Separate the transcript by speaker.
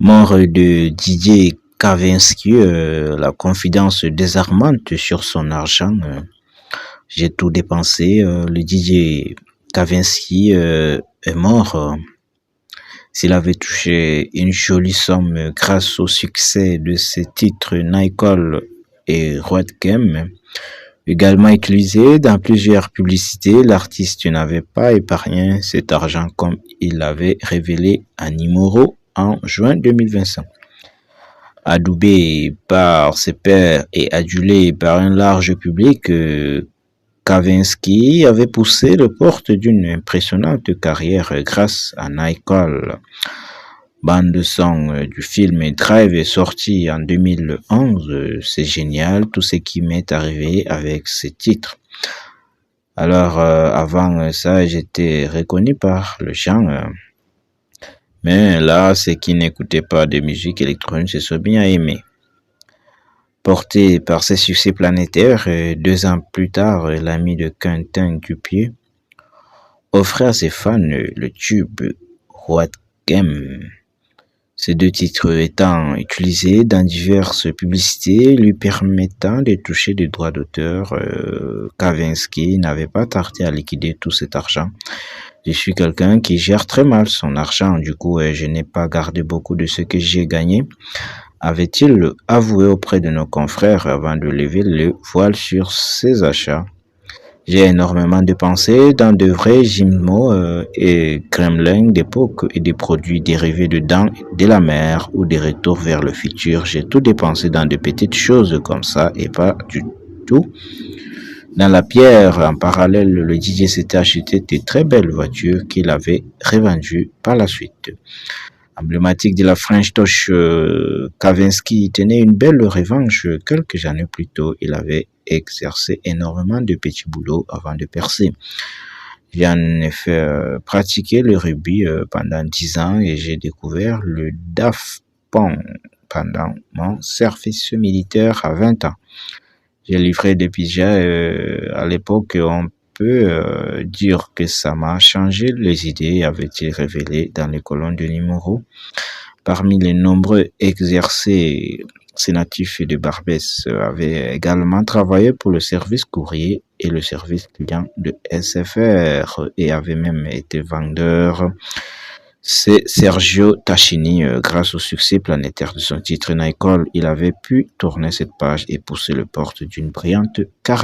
Speaker 1: Mort de Didier Kavinsky, la confidence désarmante sur son argent. J'ai tout dépensé. Le Didier Kavinsky est mort. S'il avait touché une jolie somme grâce au succès de ses titres Nicole et Roi de Game, également utilisé dans plusieurs publicités, l'artiste n'avait pas épargné cet argent comme il l'avait révélé à Nimoro en juin 2025. Adoubé par ses pairs et adulé par un large public, Kavinsky avait poussé les portes d'une impressionnante carrière grâce à Nicole. Bande son du film Drive est sorti en 2011. C'est génial tout ce qui m'est arrivé avec ce titre. Alors, avant ça, j'étais reconnu par le chant. Mais là, ceux qui n'écoutaient pas de musique électronique se sont bien aimés. Porté par ses succès planétaires, 2 ans plus tard, l'ami de Quentin Dupieux offrait à ses fans le tube What Game. Ces 2 titres étant utilisés dans diverses publicités lui permettant de toucher des droits d'auteur, Kavinsky n'avait pas tardé à liquider tout cet argent. Je suis quelqu'un qui gère très mal son argent, du coup je n'ai pas gardé beaucoup de ce que j'ai gagné, avait-il avoué auprès de nos confrères avant de lever le voile sur ses achats. J'ai énormément dépensé dans de vrais jumeaux et gremlins d'époque et des produits dérivés de Dents de la mer ou des retours vers le futur. J'ai tout dépensé dans de petites choses comme ça et pas du tout dans la pierre. En parallèle, le DJ s'était acheté de très belles voitures qu'il avait revendues par la suite. Emblématique de la French Touch, Kavinsky tenait une belle revanche. Quelques années plus tôt, il avait exercé énormément de petits boulots avant de percer. J'ai en effet pratiqué le rugby pendant 10 ans et j'ai découvert le DAF-PON pendant mon service militaire à 20 ans. J'ai livré des pizzas à l'époque. On peut dire que ça m'a changé les idées, avait-il révélé dans les colonnes de Nimoro. Parmi les nombreux exercés, ces natifs de Barbès avaient également travaillé pour le service courrier et le service client de SFR et avait même été vendeur. C'est Sergio Tacchini, grâce au succès planétaire de son titre Nicole, il avait pu tourner cette page et pousser les portes d'une brillante carrière.